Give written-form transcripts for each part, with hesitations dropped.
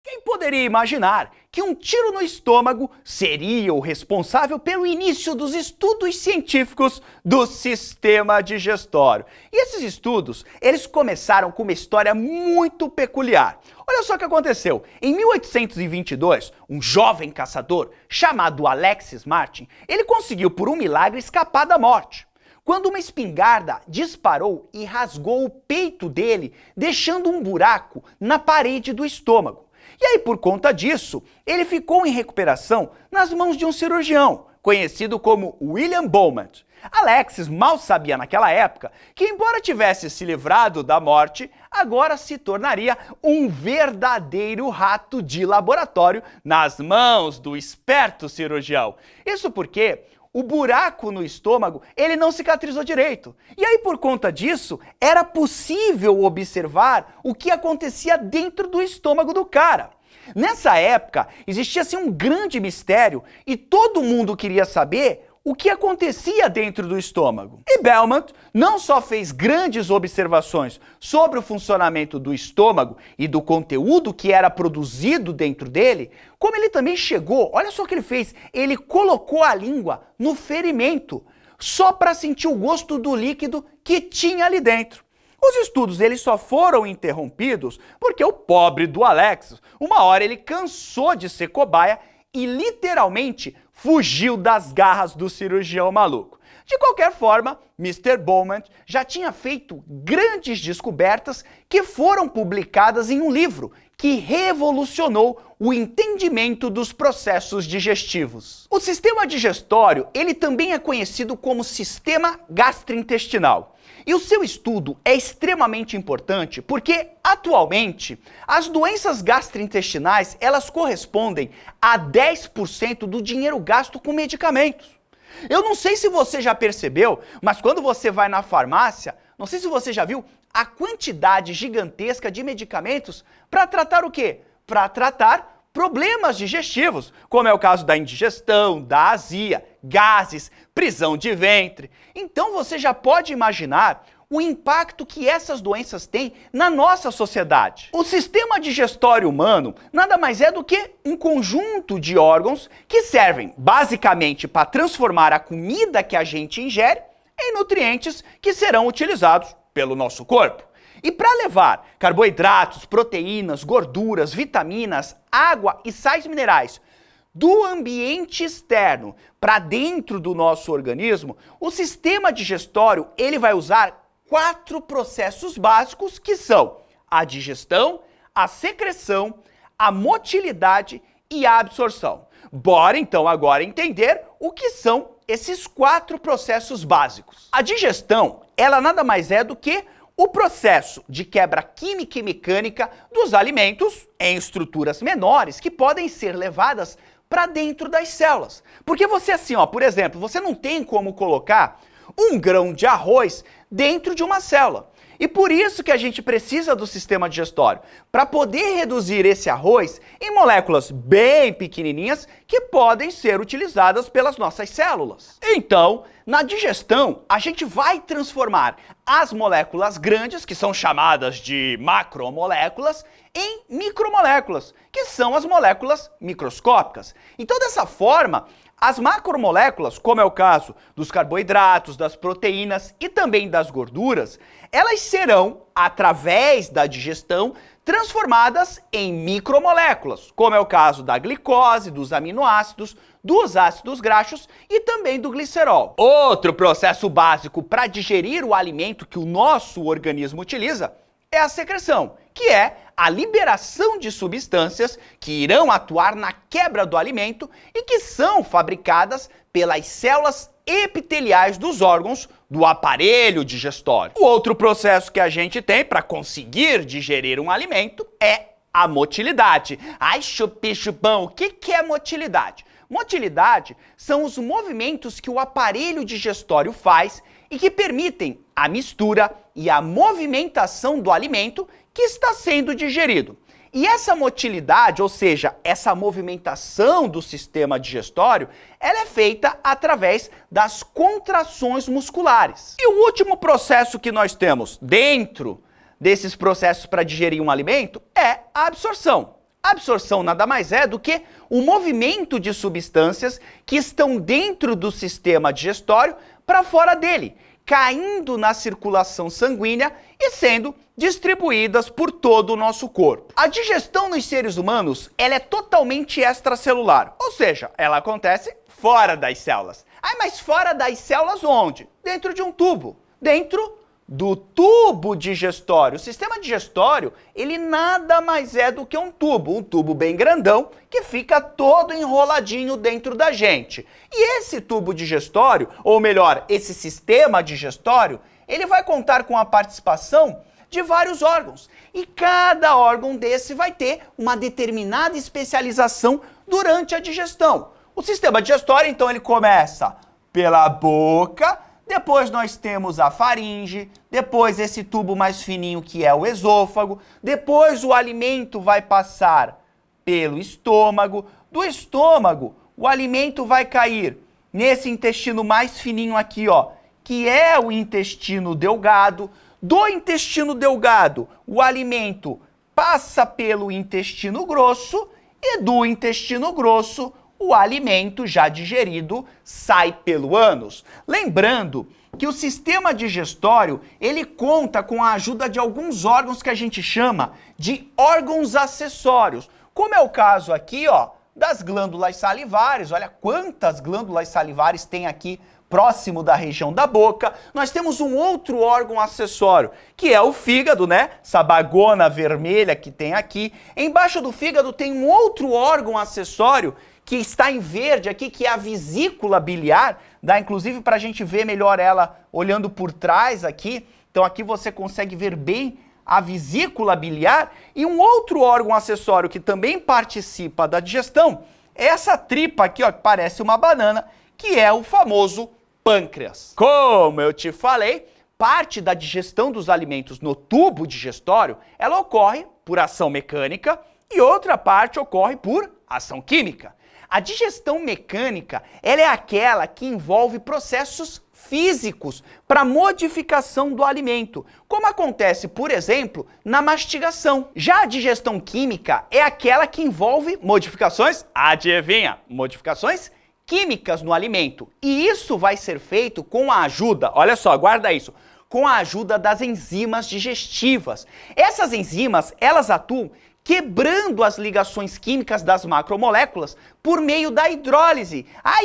Quem poderia imaginar que um tiro no estômago seria o responsável pelo início dos estudos científicos do sistema digestório? E esses estudos, eles começaram com uma história muito peculiar. Olha só o que aconteceu. Em 1822, um jovem caçador chamado Alexis Martin, ele conseguiu por um milagre escapar da morte, quando uma espingarda disparou e rasgou o peito dele, deixando um buraco na parede do estômago. E aí, por conta disso, ele ficou em recuperação nas mãos de um cirurgião, conhecido como William Beaumont. Alexis mal sabia naquela época que, embora tivesse se livrado da morte, agora se tornaria um verdadeiro rato de laboratório nas mãos do esperto cirurgião. Isso porque o buraco no estômago, ele não cicatrizou direito. E aí, por conta disso, era possível observar o que acontecia dentro do estômago do cara. Nessa época, existia assim um grande mistério e todo mundo queria saber o que acontecia dentro do estômago. E Beaumont não só fez grandes observações sobre o funcionamento do estômago e do conteúdo que era produzido dentro dele, como ele também chegou, olha só o que ele fez, ele colocou a língua no ferimento, só para sentir o gosto do líquido que tinha ali dentro. Os estudos eles só foram interrompidos porque o pobre do Alexis, uma hora ele cansou de ser cobaia e literalmente fugiu das garras do cirurgião maluco. De qualquer forma, Mr. Beaumont já tinha feito grandes descobertas que foram publicadas em um livro que revolucionou o entendimento dos processos digestivos. O sistema digestório, ele também é conhecido como sistema gastrointestinal. E o seu estudo é extremamente importante porque, atualmente, as doenças gastrointestinais, elas correspondem a 10% do dinheiro gasto com medicamentos. Eu não sei se você já percebeu, mas quando você vai na farmácia, não sei se você já viu a quantidade gigantesca de medicamentos para tratar o quê? Para tratar problemas digestivos, como é o caso da indigestão, da azia, gases, prisão de ventre. Então você já pode imaginar o impacto que essas doenças têm na nossa sociedade. O sistema digestório humano nada mais é do que um conjunto de órgãos que servem basicamente para transformar a comida que a gente ingere em nutrientes que serão utilizados pelo nosso corpo. E para levar carboidratos, proteínas, gorduras, vitaminas, água e sais minerais do ambiente externo para dentro do nosso organismo, o sistema digestório ele vai usar 4 processos básicos que são a digestão, a secreção, a motilidade e a absorção. Bora então agora entender o que são esses 4 processos básicos. A digestão, ela nada mais é do que o processo de quebra química e mecânica dos alimentos em estruturas menores que podem ser levadas para dentro das células. Porque você assim, ó, por exemplo, você não tem como colocar um grão de arroz dentro de uma célula. E por isso que a gente precisa do sistema digestório, para poder reduzir esse arroz em moléculas bem pequenininhas que podem ser utilizadas pelas nossas células. Então, na digestão, a gente vai transformar as moléculas grandes, que são chamadas de macromoléculas, em micromoléculas, que são as moléculas microscópicas. Então, dessa forma, as macromoléculas, como é o caso dos carboidratos, das proteínas e também das gorduras, elas serão, através da digestão, transformadas em micromoléculas, como é o caso da glicose, dos aminoácidos, dos ácidos graxos e também do glicerol. Outro processo básico para digerir o alimento que o nosso organismo utiliza é a secreção, que é a liberação de substâncias que irão atuar na quebra do alimento e que são fabricadas pelas células epiteliais dos órgãos do aparelho digestório. O outro processo que a gente tem para conseguir digerir um alimento é a motilidade. Ai, chupi-chupão, o que é motilidade? Motilidade são os movimentos que o aparelho digestório faz e que permitem a mistura e a movimentação do alimento que está sendo digerido. E essa motilidade, ou seja, essa movimentação do sistema digestório, ela é feita através das contrações musculares. E o último processo que nós temos dentro desses processos para digerir um alimento é a absorção. A absorção nada mais é do que o movimento de substâncias que estão dentro do sistema digestório para fora dele, caindo na circulação sanguínea e sendo distribuídas por todo o nosso corpo. A digestão nos seres humanos, ela é totalmente extracelular, ou seja, ela acontece fora das células. Mas fora das células onde? Dentro de um tubo, dentro do tubo digestório. O sistema digestório, ele nada mais é do que um tubo bem grandão, que fica todo enroladinho dentro da gente. E esse tubo digestório, ou melhor, esse sistema digestório, ele vai contar com a participação de vários órgãos. E cada órgão desse vai ter uma determinada especialização durante a digestão. O sistema digestório, então, ele começa pela boca. Depois nós temos a faringe, depois esse tubo mais fininho que é o esôfago, depois o alimento vai passar pelo estômago, do estômago o alimento vai cair nesse intestino mais fininho aqui, ó, que é o intestino delgado. Do intestino delgado o alimento passa pelo intestino grosso e do intestino grosso o alimento já digerido sai pelo ânus. Lembrando que o sistema digestório, ele conta com a ajuda de alguns órgãos que a gente chama de órgãos acessórios, como é o caso aqui, ó, das glândulas salivares. Olha quantas glândulas salivares tem aqui próximo da região da boca. Nós temos um outro órgão acessório, que é o fígado, né? Essa bagona vermelha que tem aqui. Embaixo do fígado tem um outro órgão acessório que está em verde aqui, que é a vesícula biliar. Dá inclusive para a gente ver melhor ela olhando por trás aqui. Então aqui você consegue ver bem a vesícula biliar. E um outro órgão acessório que também participa da digestão é essa tripa aqui, ó, que parece uma banana, que é o famoso pâncreas. Como eu te falei, parte da digestão dos alimentos no tubo digestório, ela ocorre por ação mecânica e outra parte ocorre por ação química. A digestão mecânica, ela é aquela que envolve processos físicos para modificação do alimento, como acontece, por exemplo, na mastigação. Já a digestão química é aquela que envolve modificações, adivinha, modificações químicas no alimento. E isso vai ser feito com a ajuda, olha só, guarda isso, com a ajuda das enzimas digestivas. Essas enzimas, elas atuam quebrando as ligações químicas das macromoléculas por meio da hidrólise. A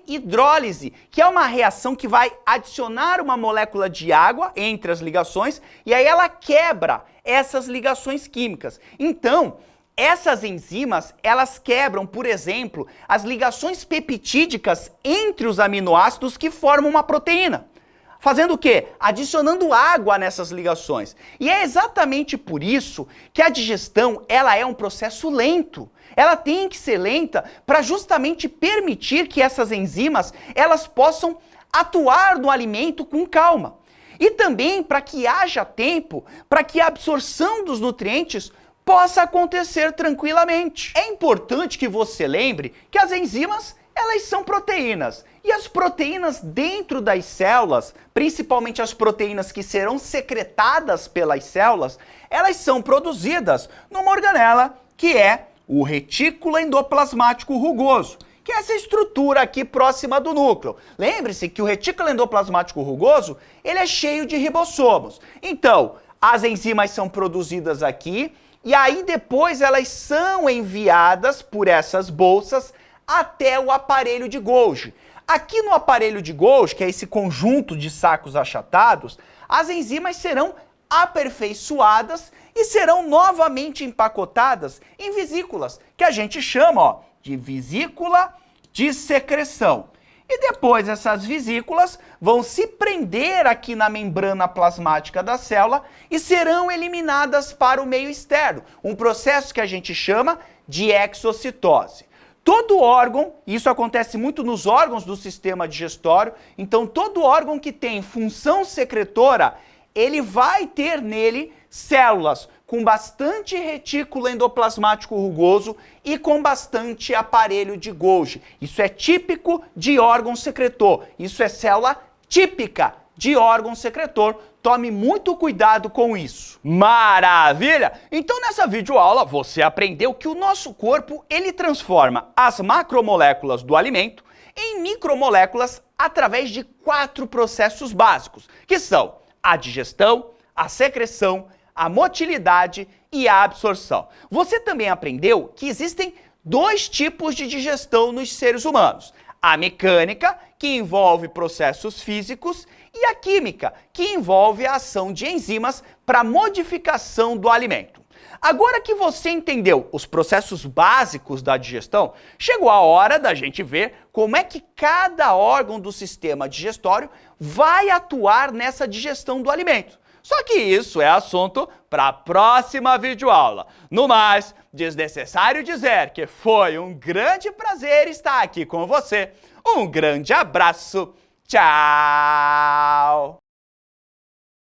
hidrólise, que é uma reação que vai adicionar uma molécula de água entre as ligações e aí ela quebra essas ligações químicas. Então, essas enzimas, elas quebram, por exemplo, as ligações peptídicas entre os aminoácidos que formam uma proteína. Fazendo o quê? Adicionando água nessas ligações. E é exatamente por isso que a digestão, ela é um processo lento. Ela tem que ser lenta para justamente permitir que essas enzimas, elas possam atuar no alimento com calma. E também para que haja tempo para que a absorção dos nutrientes possa acontecer tranquilamente. É importante que você lembre que as enzimas, elas são proteínas. E as proteínas dentro das células, principalmente as proteínas que serão secretadas pelas células, elas são produzidas numa organela que é o retículo endoplasmático rugoso, que é essa estrutura aqui próxima do núcleo. Lembre-se que o retículo endoplasmático rugoso, ele é cheio de ribossomos. Então, as enzimas são produzidas aqui e aí depois elas são enviadas por essas bolsas até o aparelho de Golgi. Aqui no aparelho de Golgi, que é esse conjunto de sacos achatados, as enzimas serão aperfeiçoadas e serão novamente empacotadas em vesículas, que a gente chama, ó, de vesícula de secreção. E depois essas vesículas vão se prender aqui na membrana plasmática da célula e serão eliminadas para o meio externo, um processo que a gente chama de exocitose. Todo órgão, isso acontece muito nos órgãos do sistema digestório, então todo órgão que tem função secretora, ele vai ter nele células com bastante retículo endoplasmático rugoso e com bastante aparelho de Golgi. Isso é típico de órgão secretor, isso é célula típica de órgão secretor. Tome muito cuidado com isso. Maravilha! Então nessa videoaula você aprendeu que o nosso corpo ele transforma as macromoléculas do alimento em micromoléculas através de 4 processos básicos, que são a digestão, a secreção, a motilidade e a absorção. Você também aprendeu que existem 2 tipos de digestão nos seres humanos. A mecânica, que envolve processos físicos, e a química, que envolve a ação de enzimas para modificação do alimento. Agora que você entendeu os processos básicos da digestão, chegou a hora da gente ver como é que cada órgão do sistema digestório vai atuar nessa digestão do alimento. Só que isso é assunto para a próxima videoaula. No mais, desnecessário dizer que foi um grande prazer estar aqui com você. Um grande abraço. Tchau!